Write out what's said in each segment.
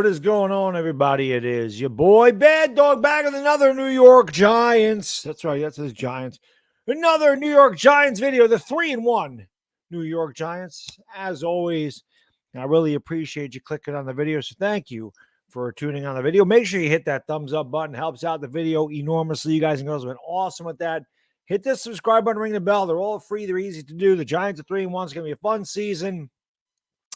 is going on, everybody? It is your boy Baddog back with another New York Giants. That's right, that's his Giants. Another New York Giants video, the 3-1 New York Giants. As always, I really appreciate you clicking on the video, so thank you for tuning on the video. Make sure you hit that thumbs up button. Helps out the video enormously. You guys and girls have been awesome with that. Hit the subscribe button, ring the bell. They're all free. They're easy to do. The Giants are 3-1. It's going to be a fun season.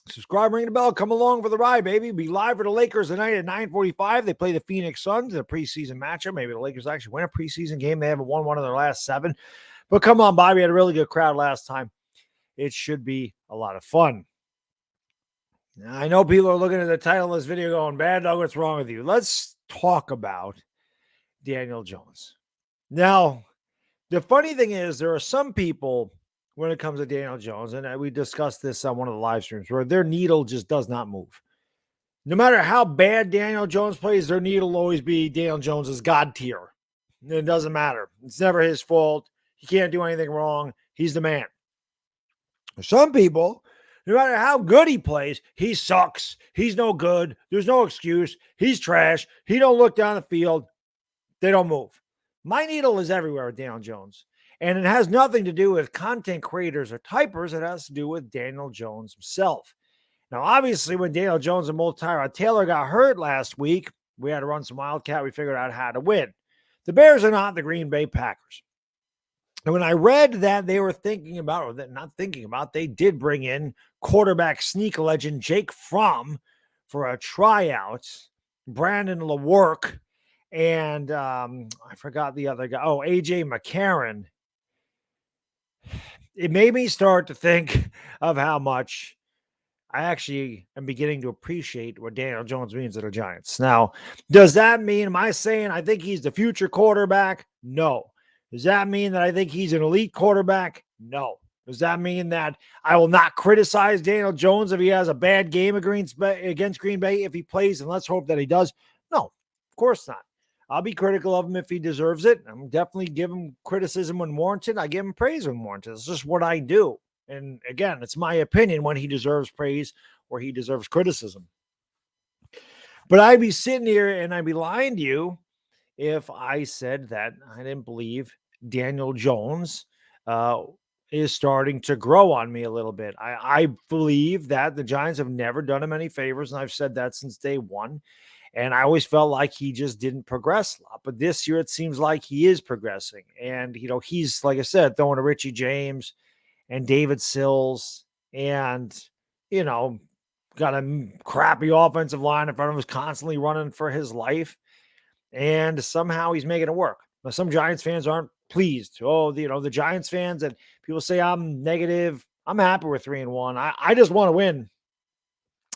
Subscribe, ring the bell. Come along for the ride, baby. Be live for the Lakers tonight at 9:45. They play the Phoenix Suns in a preseason matchup. Maybe the Lakers actually win a preseason game. They haven't won one of their last 7. But come on, Bobby. We had a really good crowd last time. It should be a lot of fun. Now, I know people are looking at the title of this video going, Baddog, what's wrong with you? Let's talk about Daniel Jones. Now, the funny thing is there are some people when it comes to Daniel Jones, and we discussed this on one of the live streams, where their needle just does not move. No matter how bad Daniel Jones plays, their needle will always be Daniel Jones's God tier. It doesn't matter. It's never his fault. He can't do anything wrong. He's the man. Some people, no matter how good he plays, he sucks. He's no good. There's no excuse. He's trash. He don't look down the field. They don't move. My needle is everywhere with Daniel Jones. And it has nothing to do with content creators or typers. It has to do with Daniel Jones himself. Now, obviously, when Daniel Jones and Tyrod Taylor got hurt last week, we had to run some Wildcat. We figured out how to win. The Bears are not the Green Bay Packers. And when I read that they were thinking about, or that not thinking about, they did bring in quarterback sneak legend Jake Fromm for a tryout, Brandon LaWork, and I forgot the other guy. Oh, AJ McCarron. It made me start to think of how much I actually am beginning to appreciate what Daniel Jones means to the Giants. Now, does that mean, am I saying I think he's the future quarterback? No. Does that mean that I think he's an elite quarterback? No. Does that mean that I will not criticize Daniel Jones if he has a bad game against Green Bay if he plays, and let's hope that he does? No, of course not. I'll be critical of him if he deserves it. I'm definitely give him criticism when warranted. I give him praise when warranted. It's just what I do. And again, it's my opinion when he deserves praise or he deserves criticism. But I'd be sitting here and I'd be lying to you if I said that I didn't believe Daniel Jones is starting to grow on me a little bit. I believe that the Giants have never done him any favors, and I've said that since day one. And I always felt like he just didn't progress a lot. But this year, it seems like he is progressing. And, you know, he's, like I said, throwing to Richie James and David Sills and, you know, got a crappy offensive line in front of him, constantly running for his life. And somehow he's making it work. Now, some Giants fans aren't pleased. Oh, you know, the Giants fans and people say I'm negative. I'm happy with 3-1. I just want to win.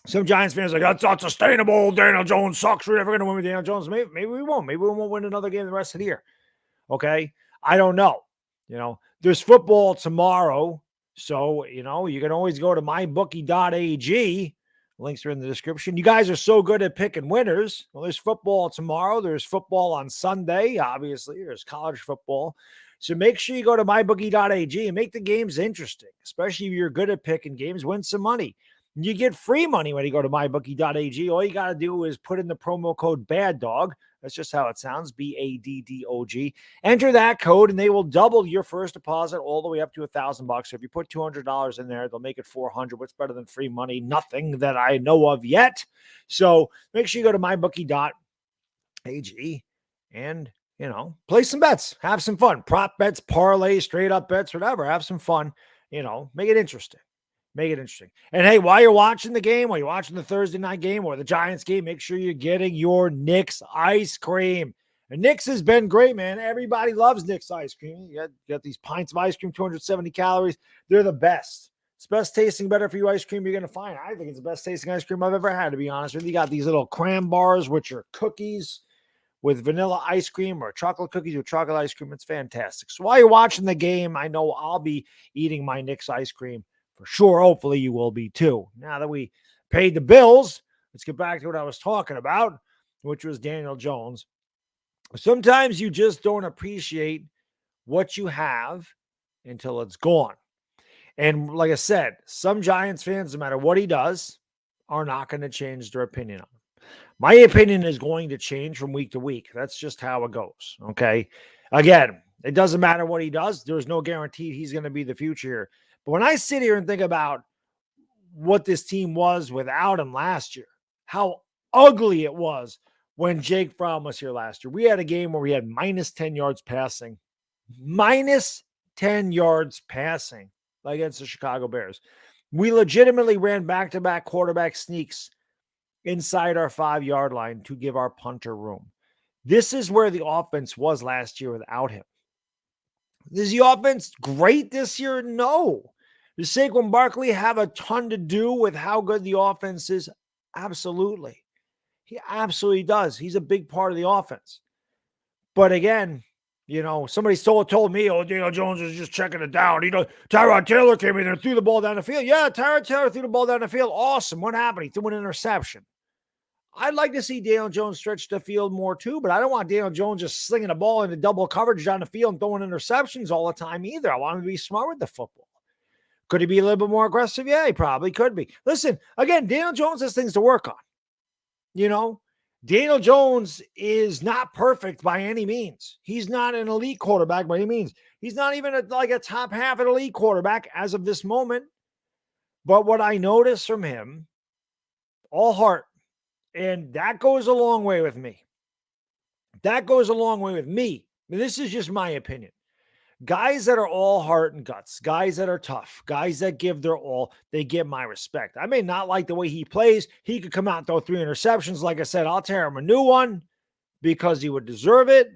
Some Giants fans are like, that's not sustainable. Daniel Jones sucks. We're never going to win with Daniel Jones. Maybe we won't. Maybe we won't win another game the rest of the year. Okay? I don't know. You know, there's football tomorrow. So, you know, you can always go to mybookie.ag. Links are in the description. You guys are so good at picking winners. Well, there's football tomorrow. There's football on Sunday, obviously. There's college football. So make sure you go to mybookie.ag and make the games interesting, especially if you're good at picking games. Win some money. You get free money when you go to mybookie.ag. All you got to do is put in the promo code BADDOG. That's just how it sounds, BADDOG. Enter that code, and they will double your first deposit all the way up to $1,000. So if you put $200 in there, they'll make it $400. What's better than free money? Nothing that I know of yet. So make sure you go to mybookie.ag and, you know, play some bets. Have some fun. Prop bets, parlay, straight up bets, whatever. Have some fun. You know, make it interesting. Make it interesting. And hey, while you're watching the game, while you're watching the Thursday night game or the Giants game, make sure you're getting your Nick's ice cream. And Nick's has been great, man. Everybody loves Nick's ice cream. You got these pints of ice cream, 270 calories. They're the best. It's best tasting, better for you ice cream you're going to find. I think it's the best tasting ice cream I've ever had, to be honest with you. You got these little cram bars, which are cookies with vanilla ice cream or chocolate cookies with chocolate ice cream. It's fantastic. So while you're watching the game, I know I'll be eating my Nick's ice cream. For sure, hopefully you will be too. Now that we paid the bills, let's get back to what I was talking about, which was Daniel Jones. Sometimes you just don't appreciate what you have until it's gone. And like I said, some Giants fans, no matter what he does, are not going to change their opinion on him. My opinion is going to change from week to week. That's just how it goes. Okay. Again, it doesn't matter what he does. There's no guarantee he's going to be the future here. But when I sit here and think about what this team was without him last year, how ugly it was when Jake Fromm was here last year. We had a game where we had minus 10 yards passing, minus 10 yards passing against the Chicago Bears. We legitimately ran back-to-back quarterback sneaks inside our 5-yard line to give our punter room. This is where the offense was last year without him. Is the offense great this year? No. Does Saquon Barkley have a ton to do with how good the offense is? Absolutely. He absolutely does. He's a big part of the offense. But again, somebody told me, Daniel Jones is just checking it down. Tyrod Taylor came in there and threw the ball down the field. Yeah, Tyrod Taylor threw the ball down the field. Awesome. What happened? He threw an interception. I'd like to see Daniel Jones stretch the field more too, but I don't want Daniel Jones just slinging the ball into double coverage down the field and throwing interceptions all the time either. I want him to be smart with the football. Could he be a little bit more aggressive? Yeah, he probably could be. Listen, again, Daniel Jones has things to work on. Daniel Jones is not perfect by any means. He's not an elite quarterback by any means. He's not even a top half an elite quarterback as of this moment. But what I notice from him, all heart, and that goes a long way with me. That goes a long way with me. This is just my opinion. Guys that are all heart and guts, guys that are tough, guys that give their all, they get my respect. I may not like the way he plays. He could come out and throw 3 interceptions. Like I said, I'll tear him a new one because he would deserve it.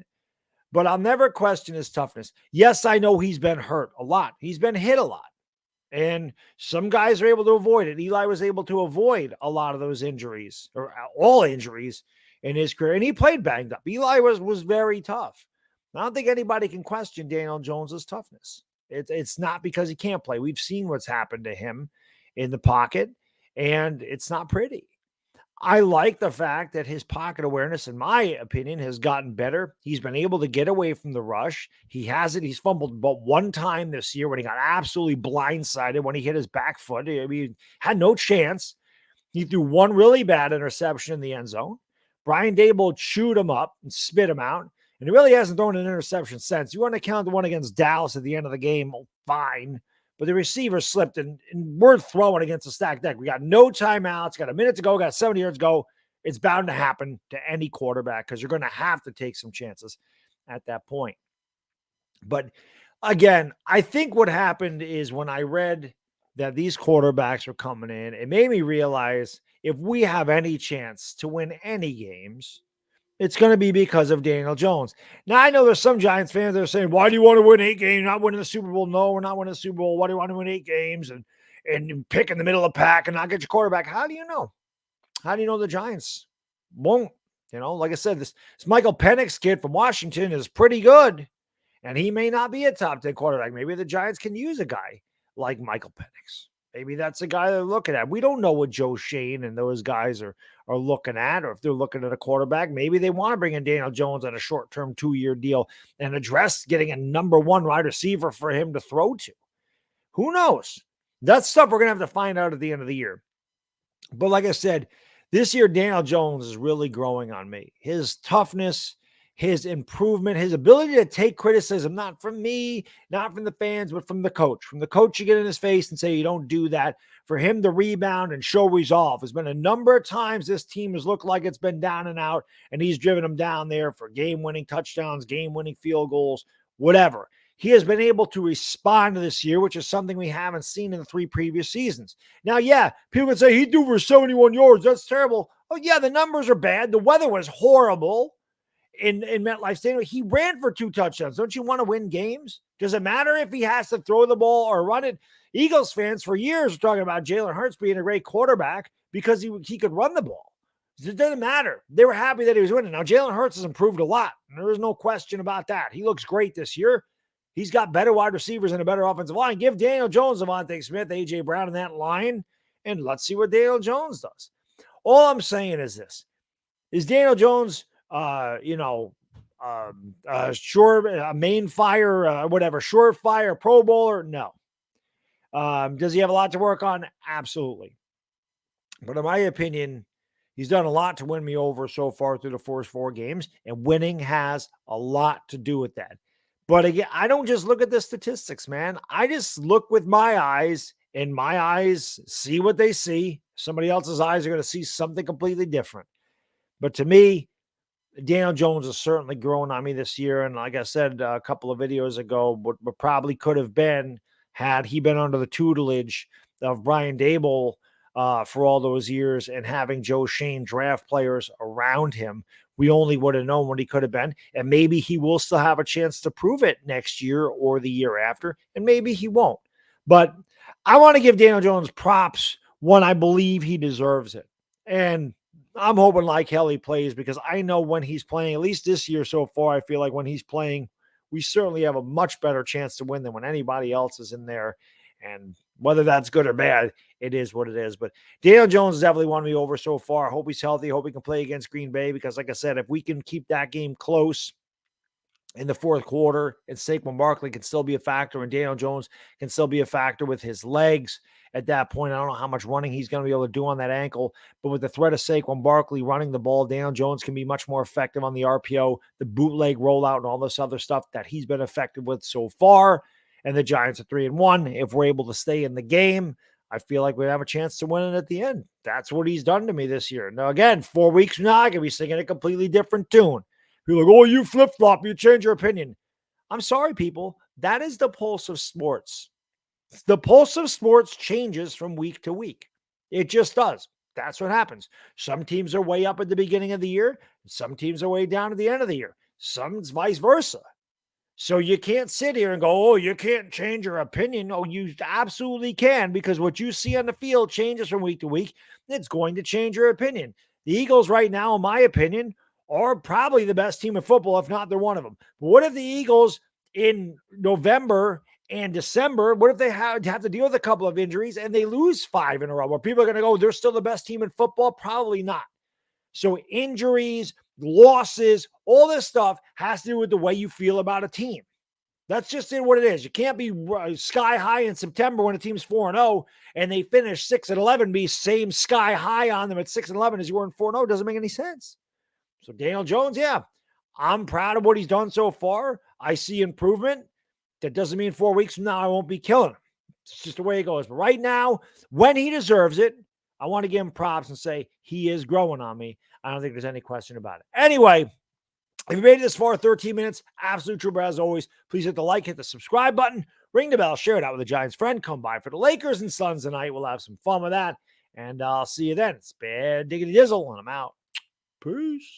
But I'll never question his toughness. Yes, I know he's been hurt a lot. He's been hit a lot. And some guys are able to avoid it. Eli was able to avoid a lot of those injuries, or all injuries in his career. And he played banged up. Eli was very tough. I don't think anybody can question Daniel Jones's toughness. It's not because he can't play. We've seen what's happened to him in the pocket, and it's not pretty. I like the fact that his pocket awareness, in my opinion, has gotten better. He's been able to get away from the rush. He's fumbled but one time this year when he got absolutely blindsided when he hit his back foot. I mean, he had no chance. He threw one really bad interception in the end zone. Brian Daboll chewed him up and spit him out. And he really hasn't thrown an interception since. You want to count the one against Dallas at the end of the game, fine. But the receiver slipped, and we're throwing against a stacked deck. We got no timeouts, got a minute to go, got 70 yards to go. It's bound to happen to any quarterback because you're going to have to take some chances at that point. But again, I think what happened is when I read that these quarterbacks were coming in, it made me realize if we have any chance to win any games, it's going to be because of Daniel Jones. Now, I know there's some Giants fans that are saying, why do you want to win 8 games, not winning the Super Bowl? No, we're not winning the Super Bowl. Why do you want to win 8 games and pick in the middle of the pack and not get your quarterback? How do you know? How do you know the Giants won't? Like I said, this Michael Penix kid from Washington is pretty good, and he may not be a top 10 quarterback. Maybe the Giants can use a guy like Michael Penix. Maybe that's a guy they're looking at. We don't know what Joe Shane and those guys are looking at, or if they're looking at a quarterback. Maybe they want to bring in Daniel Jones on a short-term 2-year deal and address getting a number 1 wide receiver for him to throw to. Who knows? That's stuff we're going to have to find out at the end of the year. But like I said, this year, Daniel Jones is really growing on me. His toughness, his improvement, his ability to take criticism, not from me, not from the fans, but from the coach. From the coach, you get in his face and say, you don't do that. For him to rebound and show resolve. There's been a number of times this team has looked like it's been down and out, and he's driven them down there for game-winning touchdowns, game-winning field goals, whatever. He has been able to respond to this year, which is something we haven't seen in the 3 previous seasons. Now, yeah, people can say he threw for 71 yards. That's terrible. Oh, yeah, the numbers are bad. The weather was horrible in MetLife Stadium. He ran for 2 touchdowns. Don't you want to win games? Does it matter if he has to throw the ball or run it? Eagles fans for years were talking about Jalen Hurts being a great quarterback because he could run the ball. It doesn't matter. They were happy that he was winning. Now, Jalen Hurts has improved a lot. And there is no question about that. He looks great this year. He's got better wide receivers and a better offensive line. Give Daniel Jones, Devontae Smith, AJ Brown in that line, and let's see what Daniel Jones does. All I'm saying is this. Is Daniel Jones main fire, whatever, surefire Pro Bowler? No. Does he have a lot to work on? Absolutely. But in my opinion, He's done a lot to win me over so far through the first 4 games, and winning has a lot to do with that. But again, I don't just look at the statistics, man. I just look with my eyes, and my eyes see what they see. Somebody else's eyes are going to see something completely different. But to me, Daniel Jones has certainly grown on me this year. And like I said a couple of videos ago, what probably could have been had he been under the tutelage of Brian Dable for all those years and having Joe Shane draft players around him, we only would have known what he could have been. And maybe he will still have a chance to prove it next year or the year after, and maybe he won't. But I want to give Daniel Jones props when I believe he deserves it. And I'm hoping like hell he plays, because I know when he's playing, at least this year so far, I feel like when he's playing, we certainly have a much better chance to win than when anybody else is in there. And whether that's good or bad, it is what it is. But Daniel Jones definitely won me over so far. I hope he's healthy. Hope he can play against Green Bay, because like I said, if we can keep that game close in the fourth quarter, and Saquon Barkley can still be a factor, and Daniel Jones can still be a factor with his legs at that point. I don't know how much running he's going to be able to do on that ankle, but with the threat of Saquon Barkley running the ball, Daniel Jones can be much more effective on the RPO, the bootleg rollout, and all this other stuff that he's been effective with so far. And the Giants are 3-1. If we're able to stay in the game, I feel like we have a chance to win it at the end. That's what he's done to me this year. Now, again, 4 weeks from now, I could be singing a completely different tune. People are like, oh, you flip-flop, you change your opinion. I'm sorry, people. That is the pulse of sports. The pulse of sports changes from week to week. It just does. That's what happens. Some teams are way up at the beginning of the year. Some teams are way down at the end of the year. Some's vice versa. So you can't sit here and go, oh, you can't change your opinion. Oh, you absolutely can, because what you see on the field changes from week to week. It's going to change your opinion. The Eagles right now, in my opinion, are probably the best team in football, if not they're one of them. But what if the Eagles in November and December, what if they have to deal with a couple of injuries and they lose 5 in a row? Where people are going to go, they're still the best team in football? Probably not. So injuries, losses, all this stuff has to do with the way you feel about a team. That's just what it is. You can't be sky high in September when a team's 4-0 and they finish 6-11, be same sky high on them at 6-11 as you were in 4-0. Doesn't make any sense. So Daniel Jones, yeah, I'm proud of what he's done so far. I see improvement. That doesn't mean 4 weeks from now I won't be killing him. It's just the way it goes. But right now, when he deserves it, I want to give him props and say he is growing on me. I don't think there's any question about it. Anyway, if you made it this far, 13 minutes, absolute trooper as always. Please hit the like, hit the subscribe button, ring the bell, share it out with a Giants friend. Come by for the Lakers and Suns tonight. We'll have some fun with that. And I'll see you then. It's Bad Diggity Dizzle, and I'm out. Peace.